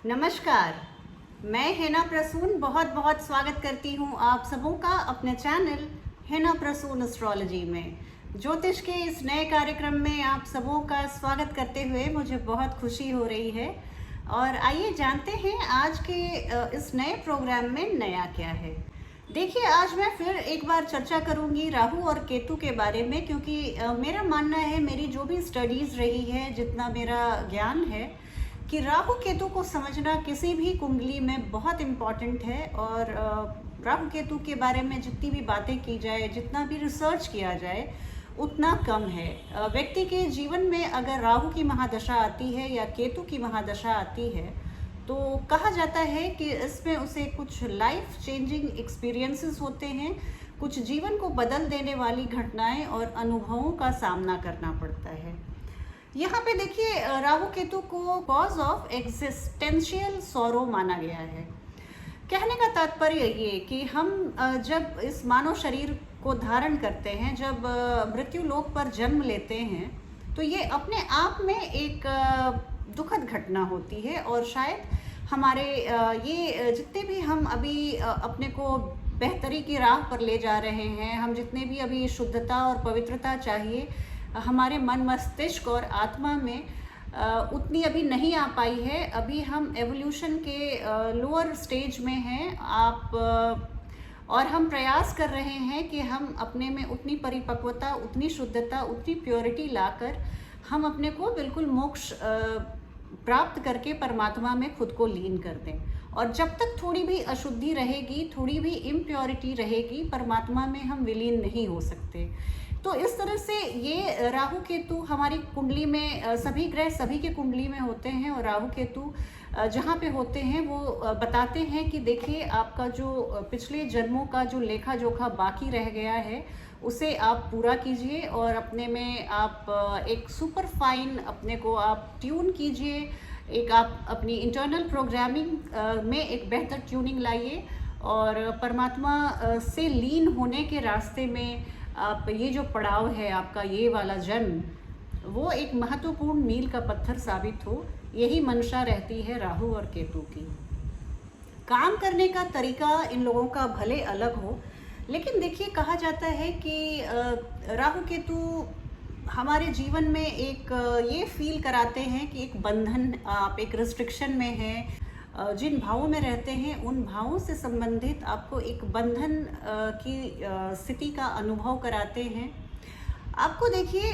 नमस्कार। मैं हेना प्रसून बहुत बहुत स्वागत करती हूँ आप सबों का अपने चैनल हेना प्रसून एस्ट्रोलॉजी में। ज्योतिष के इस नए कार्यक्रम में आप सबों का स्वागत करते हुए मुझे बहुत खुशी हो रही है। और आइए जानते हैं आज के इस नए प्रोग्राम में नया क्या है। देखिए, आज मैं फिर एक बार चर्चा करूंगी राहु और केतु के बारे में, क्योंकि मेरा मानना है, मेरी जो भी स्टडीज़ रही है, जितना मेरा ज्ञान है, कि राहु केतु को समझना किसी भी कुंडली में बहुत इम्पॉर्टेंट है। और राहु केतु के बारे में जितनी भी बातें की जाए, जितना भी रिसर्च किया जाए, उतना कम है। व्यक्ति के जीवन में अगर राहु की महादशा आती है या केतु की महादशा आती है तो कहा जाता है कि इसमें उसे कुछ लाइफ चेंजिंग एक्सपीरियंसेस होते हैं, कुछ जीवन को बदल देने वाली घटनाएं और अनुभवों का सामना करना पड़ता है। यहाँ पे देखिए, राहु केतु को कॉज ऑफ एग्जिस्टेंशियल सॉरो माना गया है। कहने का तात्पर्य ये कि हम जब इस मानव शरीर को धारण करते हैं, जब मृत्यु लोक पर जन्म लेते हैं, तो ये अपने आप में एक दुखद घटना होती है। और शायद हमारे ये जितने भी हम अभी अपने को बेहतरी की राह पर ले जा रहे हैं, हम जितने भी अभी शुद्धता और पवित्रता चाहिए हमारे मन मस्तिष्क और आत्मा में, उतनी अभी नहीं आ पाई है। अभी हम एवोल्यूशन के लोअर स्टेज में हैं और हम प्रयास कर रहे हैं कि हम अपने में उतनी परिपक्वता, उतनी शुद्धता, उतनी प्योरिटी लाकर हम अपने को बिल्कुल मोक्ष प्राप्त करके परमात्मा में खुद को लीन कर दें। और जब तक थोड़ी भी अशुद्धि रहेगी, थोड़ी भी इम्प्योरिटी रहेगी, परमात्मा में हम विलीन नहीं हो सकते। तो इस तरह से ये राहु केतु हमारी कुंडली में, सभी ग्रह सभी के कुंडली में होते हैं, और राहु केतु जहाँ पे होते हैं वो बताते हैं कि देखिए, आपका जो पिछले जन्मों का जो लेखा जोखा बाकी रह गया है उसे आप पूरा कीजिए, और अपने में आप एक सुपर फाइन अपने को आप ट्यून कीजिए। एक आप अपनी इंटरनल प्रोग्रामिंग में एक बेहतर ट्यूनिंग लाइए, और परमात्मा से लीन होने के रास्ते में आप ये जो पड़ाव है आपका, ये वाला जन्म, वो एक महत्वपूर्ण मील का पत्थर साबित हो। यही मंशा रहती है राहु और केतु की। काम करने का तरीका इन लोगों का भले अलग हो, लेकिन देखिए, कहा जाता है कि राहु केतु हमारे जीवन में एक ये फील कराते हैं कि एक बंधन, आप एक रिस्ट्रिक्शन में हैं। जिन भावों में रहते हैं उन भावों से संबंधित आपको एक बंधन की स्थिति का अनुभव कराते हैं। आपको देखिए,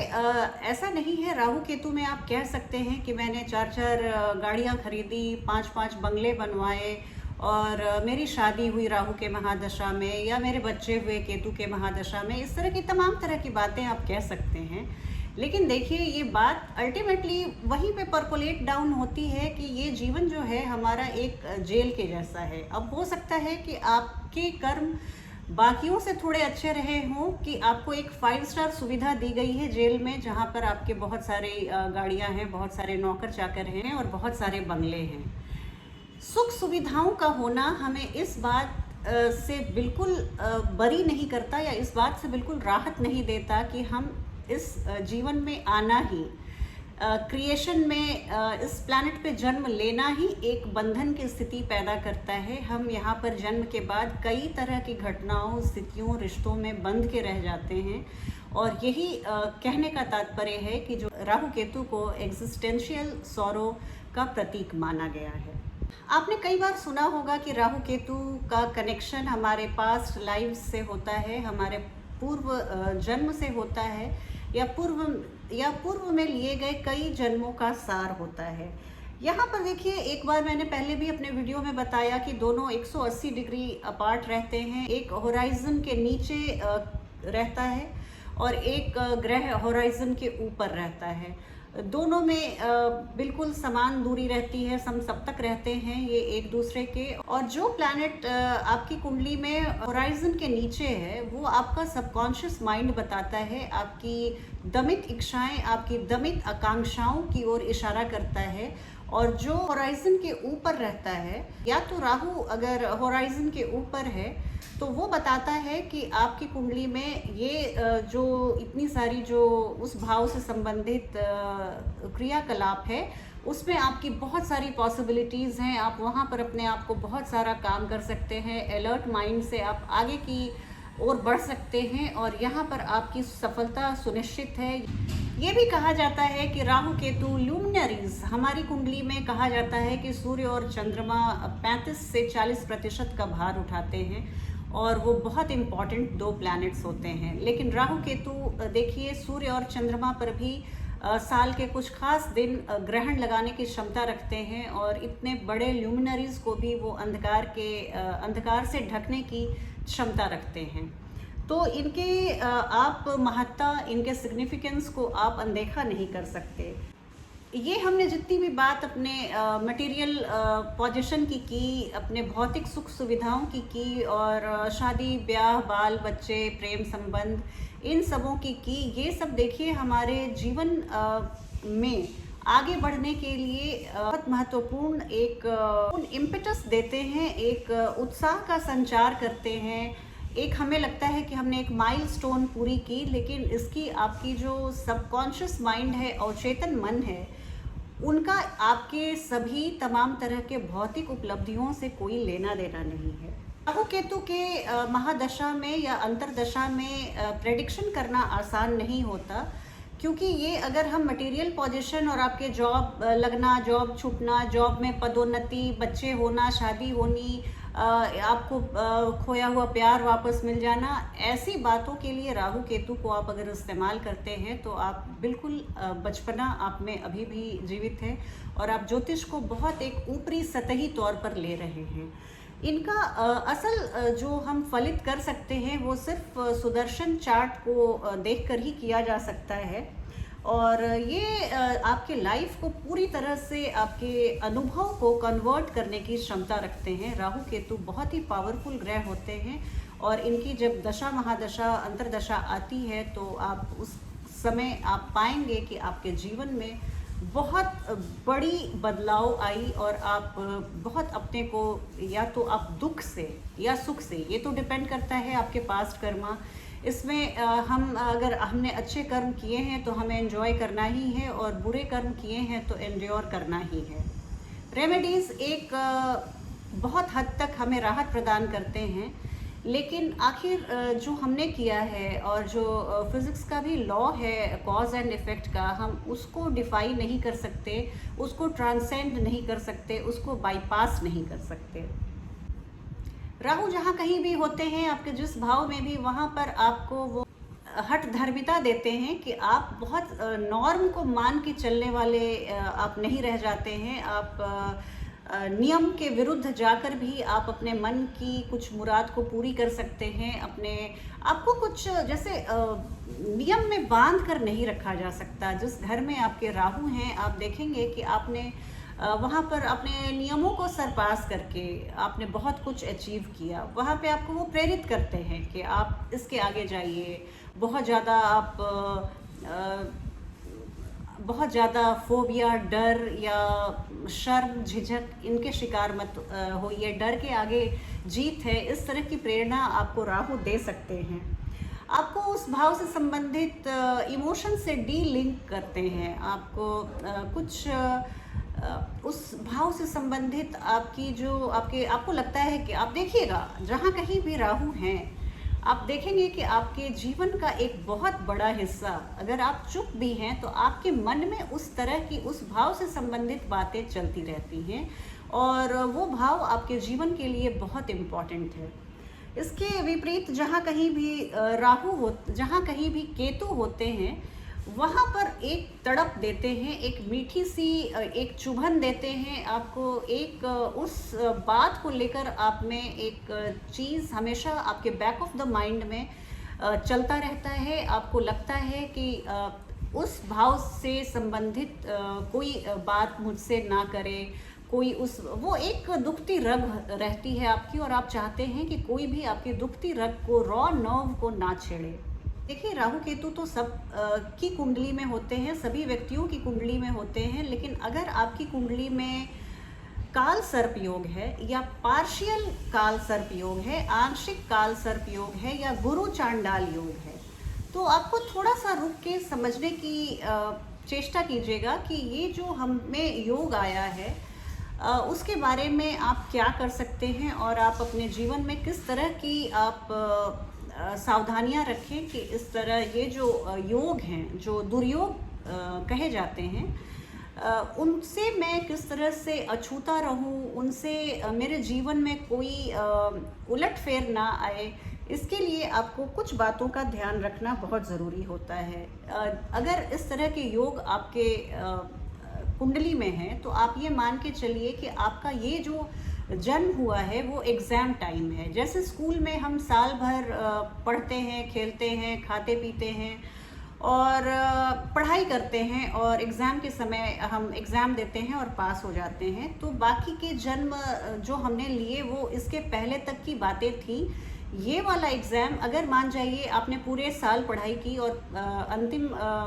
ऐसा नहीं है, राहु केतु में आप कह सकते हैं कि मैंने 4-4 गाड़ियाँ खरीदी, 5-5 बंगले बनवाए, और मेरी शादी हुई राहु के महादशा में, या मेरे बच्चे हुए केतु के महादशा में। इस तरह की तमाम तरह की बातें आप कह सकते हैं, लेकिन देखिए, ये बात अल्टीमेटली वहीं पे परकोलेट डाउन होती है कि ये जीवन जो है हमारा एक जेल के जैसा है। अब हो सकता है कि आपके कर्म बाकियों से थोड़े अच्छे रहे हों, कि आपको एक 5 स्टार सुविधा दी गई है जेल में, जहाँ पर आपके बहुत सारे गाड़ियाँ हैं, बहुत सारे नौकर चाकर हैं, और बहुत सारे बंगले हैं। सुख सुविधाओं का होना हमें इस बात से बिल्कुल बरी नहीं करता, या इस बात से बिल्कुल राहत नहीं देता कि हम इस जीवन में आना ही, क्रिएशन में इस प्लैनेट पे जन्म लेना ही एक बंधन की स्थिति पैदा करता है। हम यहाँ पर जन्म के बाद कई तरह की घटनाओं, स्थितियों, रिश्तों में बंध के रह जाते हैं। और यही कहने का तात्पर्य है कि जो राहु केतु को एग्जिस्टेंशियल सॉरो का प्रतीक माना गया है। आपने कई बार सुना होगा कि राहु केतु का कनेक्शन हमारे पास्ट लाइफ से होता है, हमारे पूर्व जन्म से होता है, या पूर्व में लिए गए कई जन्मों का सार होता है। यहाँ पर देखिए, एक बार मैंने पहले भी अपने वीडियो में बताया कि दोनों 180 डिग्री अपार्ट रहते हैं। एक होराइजन के नीचे रहता है और एक ग्रह होराइजन के ऊपर रहता है। दोनों में बिल्कुल समान दूरी रहती है, समसप्तक रहते हैं ये एक दूसरे के। और जो प्लैनेट आपकी कुंडली में होराइजन के नीचे है, वो आपका सबकॉन्शियस माइंड बताता है, आपकी दमित इच्छाएं, आपकी दमित आकांक्षाओं की ओर इशारा करता है। और जो होराइजन के ऊपर रहता है, या तो राहु अगर होराइजन के ऊपर है तो वो बताता है कि आपकी कुंडली में ये जो इतनी सारी जो उस भाव से संबंधित क्रियाकलाप है उसमें आपकी बहुत सारी पॉसिबिलिटीज़ हैं। आप वहाँ पर अपने आप को बहुत सारा काम कर सकते हैं। अलर्ट माइंड से आप आगे की ओर बढ़ सकते हैं और यहाँ पर आपकी सफलता सुनिश्चित है। ये भी कहा जाता है कि राहु केतु ल्यूमिनरीज हमारी कुंडली में कहा जाता है कि सूर्य और चंद्रमा 35 से 40% का भार उठाते हैं और वो बहुत इम्पॉर्टेंट दो प्लैनेट्स होते हैं। लेकिन राहु केतु देखिए सूर्य और चंद्रमा पर भी साल के कुछ खास दिन ग्रहण लगाने की क्षमता रखते हैं और इतने बड़े ल्यूमिनरीज को भी वो अंधकार से ढकने की क्षमता रखते हैं। तो इनके आप महत्ता, इनके सिग्निफिकेंस को आप अनदेखा नहीं कर सकते। ये हमने जितनी भी बात अपने मटेरियल पोजीशन की, अपने भौतिक सुख सुविधाओं की और शादी ब्याह, बाल बच्चे, प्रेम संबंध, इन सबों की ये सब देखिए हमारे जीवन में आगे बढ़ने के लिए बहुत महत्वपूर्ण एक इम्पेटस देते हैं, एक उत्साह का संचार करते हैं। एक हमें लगता है कि हमने एक माइलस्टोन पूरी की, लेकिन इसकी आपकी जो सबकॉन्शियस माइंड है और चेतन मन है, उनका आपके सभी तमाम तरह के भौतिक उपलब्धियों से कोई लेना देना नहीं है। राहु केतु के महादशा में या अंतरदशा में प्रेडिक्शन करना आसान नहीं होता, क्योंकि ये अगर हम मटेरियल पोजीशन और आपके जॉब लगना, जॉब छूटना, जॉब में पदोन्नति, बच्चे होना, शादी होनी, आपको खोया हुआ प्यार वापस मिल जाना, ऐसी बातों के लिए राहु केतु को आप अगर इस्तेमाल करते हैं तो आप बिल्कुल बचपना आप में अभी भी जीवित है और आप ज्योतिष को बहुत एक ऊपरी सतही तौर पर ले रहे हैं। इनका असल जो हम फलित कर सकते हैं वो सिर्फ सुदर्शन चार्ट को देखकर ही किया जा सकता है और ये आपके लाइफ को पूरी तरह से आपके अनुभव को कन्वर्ट करने की क्षमता रखते हैं। राहु केतु बहुत ही पावरफुल ग्रह होते हैं और इनकी जब दशा महादशा अंतरदशा आती है तो आप उस समय आप पाएंगे कि आपके जीवन में बहुत बड़ी बदलाव आई और आप बहुत अपने को या तो आप दुख से या सुख से, ये तो डिपेंड करता है आपके पास्ट कर्मा। इसमें हम अगर हमने अच्छे कर्म किए हैं तो हमें एंजॉय करना ही है और बुरे कर्म किए हैं तो एंड्योर करना ही है। रेमेडीज़ एक बहुत हद तक हमें राहत प्रदान करते हैं, लेकिन आखिर जो हमने किया है और जो फिज़िक्स का भी लॉ है कॉज एंड इफ़ेक्ट का, हम उसको डिफाई नहीं कर सकते, उसको ट्रांसेंड नहीं कर सकते, उसको बाईपास नहीं कर सकते। राहु जहाँ कहीं भी होते हैं आपके जिस भाव में भी, वहाँ पर आपको वो हठ धर्मिता देते हैं कि आप बहुत नॉर्म को मान के चलने वाले आप नहीं रह जाते हैं। आप नियम के विरुद्ध जाकर भी आप अपने मन की कुछ मुराद को पूरी कर सकते हैं। अपने आपको कुछ जैसे नियम में बांध कर नहीं रखा जा सकता। जिस घर में आपके राहु हैं आप देखेंगे कि आपने वहाँ पर अपने नियमों को सरपास करके आपने बहुत कुछ अचीव किया। वहाँ पे आपको वो प्रेरित करते हैं कि आप इसके आगे जाइए। बहुत ज़्यादा फोबिया, डर या शर्म, झिझक, इनके शिकार मत होइए। डर के आगे जीत है, इस तरह की प्रेरणा आपको राहु दे सकते हैं। आपको उस भाव से संबंधित इमोशन से डी लिंक करते हैं। आपको कुछ उस भाव से संबंधित आपकी जो आपको लगता है कि आप देखिएगा जहाँ कहीं भी राहु हैं, आप देखेंगे कि आपके जीवन का एक बहुत बड़ा हिस्सा, अगर आप चुप भी हैं तो आपके मन में उस तरह की उस भाव से संबंधित बातें चलती रहती हैं और वो भाव आपके जीवन के लिए बहुत इम्पॉर्टेंट है। इसके विपरीत जहाँ कहीं भी जहाँ कहीं भी केतु होते हैं, वहाँ पर एक तड़प देते हैं, एक मीठी सी एक चुभन देते हैं आपको। एक उस बात को लेकर आप में एक चीज़ हमेशा आपके बैक ऑफ द माइंड में चलता रहता है। आपको लगता है कि उस भाव से संबंधित कोई बात मुझसे ना करे, कोई वो एक दुखती रग रहती है आपकी और आप चाहते हैं कि कोई भी आपकी दुखती रग को, रॉ नर्व को ना छेड़े। देखिए राहु केतु तो सब की कुंडली में होते हैं, सभी व्यक्तियों की कुंडली में होते हैं, लेकिन अगर आपकी कुंडली में काल सर्प योग है या पार्शियल काल सर्प योग है, आंशिक काल सर्प योग है या गुरु चांडाल योग है, तो आपको थोड़ा सा रुक के समझने की चेष्टा कीजिएगा कि ये जो हम में योग आया है उसके बारे में आप क्या कर सकते हैं और आप अपने जीवन में किस तरह की आप सावधानियां रखें कि इस तरह ये जो योग हैं, जो दुर्योग कहे जाते हैं, उनसे मैं किस तरह से अछूता रहूं, उनसे मेरे जीवन में कोई उलटफेर ना आए। इसके लिए आपको कुछ बातों का ध्यान रखना बहुत ज़रूरी होता है। अगर इस तरह के योग आपके कुंडली में है तो आप ये मान के चलिए कि आपका ये जो जन्म हुआ है वो एग्ज़ाम टाइम है। जैसे स्कूल में हम साल भर पढ़ते हैं, खेलते हैं, खाते पीते हैं और पढ़ाई करते हैं और एग्ज़ाम के समय हम एग्ज़ाम देते हैं और पास हो जाते हैं, तो बाकी के जन्म जो हमने लिए वो इसके पहले तक की बातें थी। ये वाला एग्ज़ाम, अगर मान जाइए आपने पूरे साल पढ़ाई की और अंतिम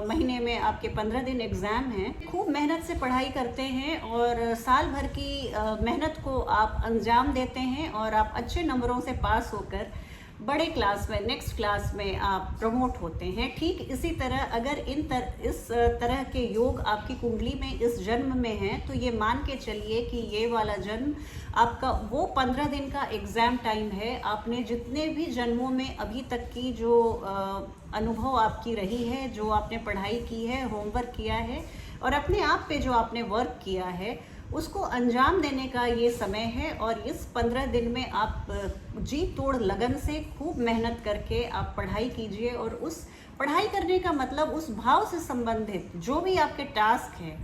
महीने में आपके 15 दिन एग्ज़ाम हैं, खूब मेहनत से पढ़ाई करते हैं और साल भर की मेहनत को आप अंजाम देते हैं और आप अच्छे नंबरों से पास होकर बड़े क्लास में, नेक्स्ट क्लास में आप प्रमोट होते हैं। ठीक इसी तरह अगर इस तरह के योग आपकी कुंडली में इस जन्म में हैं तो ये मान के चलिए कि ये वाला जन्म आपका वो 15 दिन का एग्ज़ाम टाइम है। आपने जितने भी जन्मों में अभी तक की जो अनुभव आपकी रही है, जो आपने पढ़ाई की है, होमवर्क किया है और अपने आप पे जो आपने वर्क किया है, उसको अंजाम देने का ये समय है। और इस 15 दिन में आप जी तोड़ लगन से खूब मेहनत करके आप पढ़ाई कीजिए और उस पढ़ाई करने का मतलब उस भाव से संबंधित जो भी आपके टास्क हैं,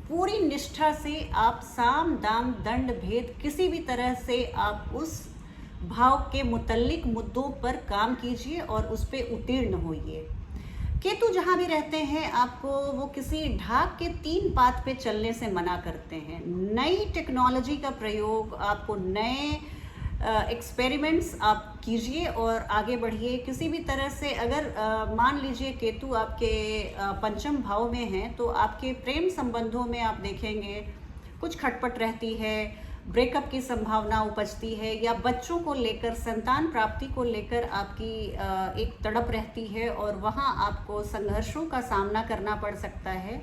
पूरी निष्ठा से आप साम दाम दंड भेद किसी भी तरह से आप उस भाव के मुतल्लिक मुद्दों पर काम कीजिए और उस पर उत्तीर्ण होइए। केतु जहाँ भी रहते हैं आपको वो किसी ढाक के 3 पात पे चलने से मना करते हैं। नई टेक्नोलॉजी का प्रयोग, आपको नए एक्सपेरिमेंट्स आप कीजिए और आगे बढ़िए। किसी भी तरह से अगर मान लीजिए केतु आपके पंचम भाव में हैं तो आपके प्रेम संबंधों में आप देखेंगे कुछ खटपट रहती है, ब्रेकअप की संभावना उपजती है या बच्चों को लेकर, संतान प्राप्ति को लेकर आपकी एक तड़प रहती है और वहाँ आपको संघर्षों का सामना करना पड़ सकता है।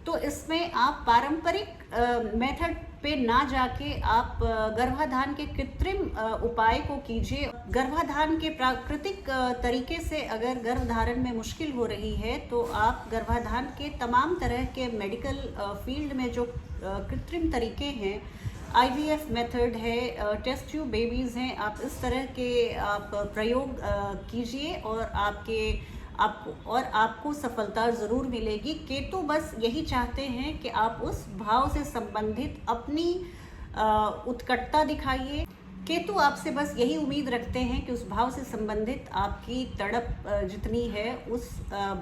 तो इसमें आप पारंपरिक मेथड पे ना जाके आप गर्भाधान के कृत्रिम उपाय को कीजिए। गर्भाधान के प्राकृतिक तरीके से अगर गर्भधारण में मुश्किल हो रही है तो आप गर्भाधान के तमाम तरह के मेडिकल फील्ड में जो कृत्रिम तरीके हैं, IVF मेथड है, टेस्ट ट्यूब बेबीज़ हैं, आप इस तरह के आप प्रयोग कीजिए और आपको सफलता ज़रूर मिलेगी। केतु बस यही चाहते हैं कि आप उस भाव से संबंधित अपनी उत्कटता दिखाइए। केतु आपसे बस यही उम्मीद रखते हैं कि उस भाव से संबंधित आपकी तड़प जितनी है, उस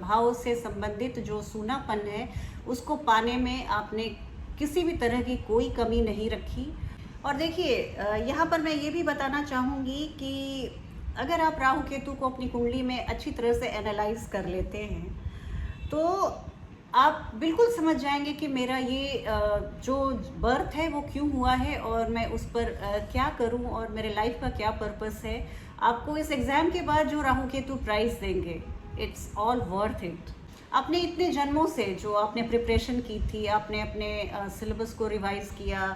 भाव से संबंधित जो सूनापन है, उसको पाने में आपने किसी भी तरह की कोई कमी नहीं रखी। और देखिए यहाँ पर मैं ये भी बताना चाहूँगी कि अगर आप राहु केतु को अपनी कुंडली में अच्छी तरह से एनालाइज कर लेते हैं तो आप बिल्कुल समझ जाएंगे कि मेरा ये जो बर्थ है वो क्यों हुआ है और मैं उस पर क्या करूं और मेरे लाइफ का क्या पर्पस है। आपको इस एग्ज़ाम के बाद जो राहु केतु प्राइज़ देंगे, इट्स ऑल वर्थ इट। आपने इतने जन्मों से जो आपने प्रिपरेशन की थी, आपने अपने सिलेबस को रिवाइज किया,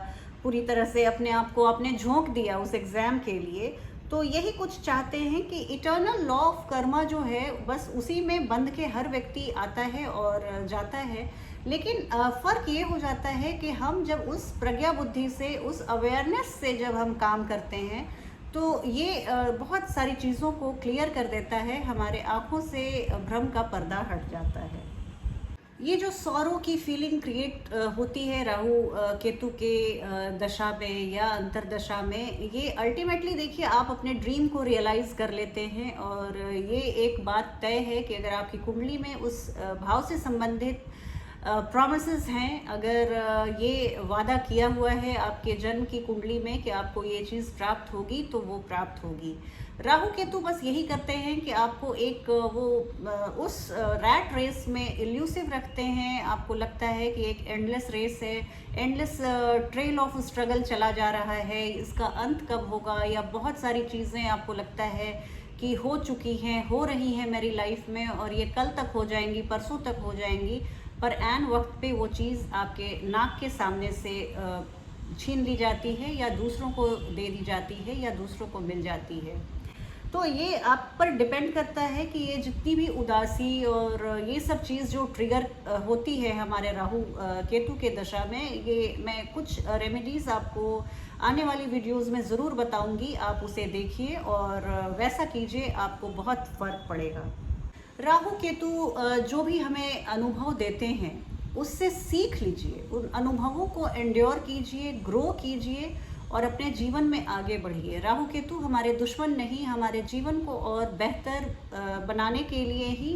पूरी तरह से अपने आप को आपने झोंक दिया उस एग्ज़ाम के लिए, तो यही कुछ चाहते हैं कि इटर्नल लॉ ऑफ कर्मा जो है बस उसी में बंध के हर व्यक्ति आता है और जाता है। लेकिन फ़र्क ये हो जाता है कि हम जब उस प्रज्ञा बुद्धि से, उस अवेयरनेस से जब हम काम करते हैं तो ये बहुत सारी चीज़ों को क्लियर कर देता है, हमारे आँखों से भ्रम का पर्दा हट जाता है। ये जो सौरों की फीलिंग क्रिएट होती है राहु केतु के दशा में या अंतरदशा में, ये अल्टीमेटली देखिए आप अपने ड्रीम को रियलाइज़ कर लेते हैं। और ये एक बात तय है कि अगर आपकी कुंडली में उस भाव से संबंधित प्रॉमिसेस हैं, अगर ये वादा किया हुआ है आपके जन्म की कुंडली में कि आपको ये चीज़ प्राप्त होगी तो वो प्राप्त होगी। राहु केतु बस यही करते हैं कि आपको एक उस रैट रेस में इल्यूसिव रखते हैं। आपको लगता है कि एक एंडलेस रेस है, एंडलेस ट्रेल ऑफ स्ट्रगल चला जा रहा है, इसका अंत कब होगा, या बहुत सारी चीज़ें आपको लगता है कि हो चुकी हैं, हो रही हैं मेरी लाइफ में और ये कल तक हो जाएंगी, परसों तक हो जाएंगी। पर ऐन वक्त पे वो चीज़ आपके नाक के सामने से छीन ली जाती है या दूसरों को दे दी जाती है या दूसरों को मिल जाती है। तो ये आप पर डिपेंड करता है कि ये जितनी भी उदासी और ये सब चीज़ जो ट्रिगर होती है हमारे राहु केतु के दशा में, ये मैं कुछ रेमेडीज़ आपको आने वाली वीडियोस में ज़रूर बताऊंगी। आप उसे देखिए और वैसा कीजिए, आपको बहुत फ़र्क पड़ेगा। राहु केतु जो भी हमें अनुभव देते हैं उससे सीख लीजिए, उन अनुभवों को एंड्योर कीजिए, ग्रो कीजिए और अपने जीवन में आगे बढ़िए। राहु केतु हमारे दुश्मन नहीं, हमारे जीवन को और बेहतर बनाने के लिए ही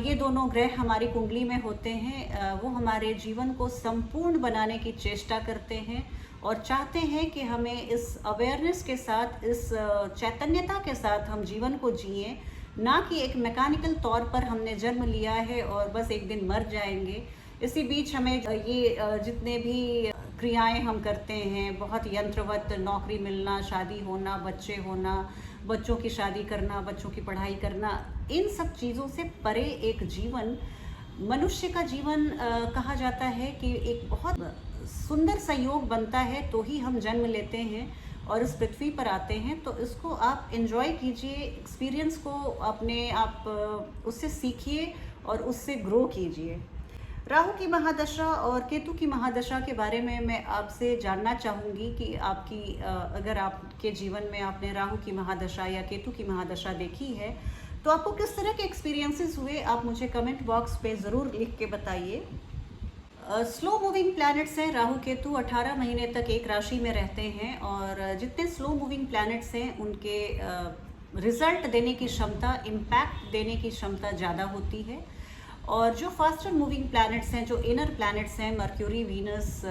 ये दोनों ग्रह हमारी कुंडली में होते हैं। वो हमारे जीवन को संपूर्ण बनाने की चेष्टा करते हैं और चाहते हैं कि हमें इस अवेयरनेस के साथ, इस चैतन्यता के साथ हम जीवन को जिए, ना कि एक मैकेनिकल तौर पर हमने जन्म लिया है और बस एक दिन मर जाएंगे। इसी बीच हमें ये जितने भी क्रियाएं हम करते हैं, बहुत यंत्रवत, नौकरी मिलना, शादी होना, बच्चे होना, बच्चों की शादी करना, बच्चों की पढ़ाई करना, इन सब चीज़ों से परे एक जीवन, मनुष्य का जीवन कहा जाता है कि एक बहुत सुंदर संयोग बनता है तो ही हम जन्म लेते हैं और इस पृथ्वी पर आते हैं। तो इसको आप एंजॉय कीजिए, एक्सपीरियंस को अपने आप उससे सीखिए और उससे ग्रो कीजिए। राहु की महादशा और केतु की महादशा के बारे में मैं आपसे जानना चाहूँगी कि आपकी अगर आपके जीवन में आपने राहु की महादशा या केतु की महादशा देखी है तो आपको किस तरह के एक्सपीरियंसेस हुए, आप मुझे कमेंट बॉक्स पे ज़रूर लिख के बताइए। स्लो मूविंग प्लैनेट्स हैं राहु केतु, 18 महीने तक एक राशि में रहते हैं और जितने स्लो मूविंग प्लैनेट्स हैं उनके रिजल्ट देने की क्षमता, इम्पैक्ट देने की क्षमता ज़्यादा होती है। और जो फास्टर मूविंग प्लैनेट्स हैं, जो इनर प्लैनेट्स हैं, मर्क्यूरी, वीनस,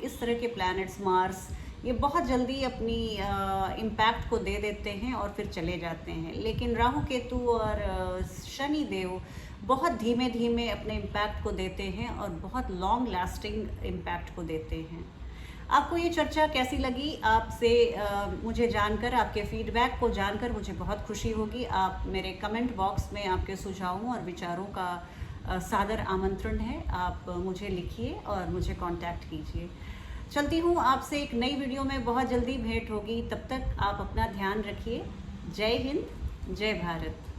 इस तरह के प्लैनेट्स, मार्स, ये बहुत जल्दी अपनी इम्पैक्ट को दे देते हैं और फिर चले जाते हैं। लेकिन राहु केतु और शनि देव बहुत धीमे धीमे अपने इम्पैक्ट को देते हैं और बहुत लॉन्ग लास्टिंग इम्पैक्ट को देते हैं। आपको ये चर्चा कैसी लगी? आपसे मुझे जानकर, आपके फीडबैक को जानकर मुझे बहुत खुशी होगी। आप मेरे कमेंट बॉक्स में आपके सुझावों और विचारों का सादर आमंत्रण है। आप मुझे लिखिए और मुझे कांटेक्ट कीजिए। चलती हूँ, आपसे एक नई वीडियो में बहुत जल्दी भेंट होगी। तब तक आप अपना ध्यान रखिए। जय हिंद, जय भारत।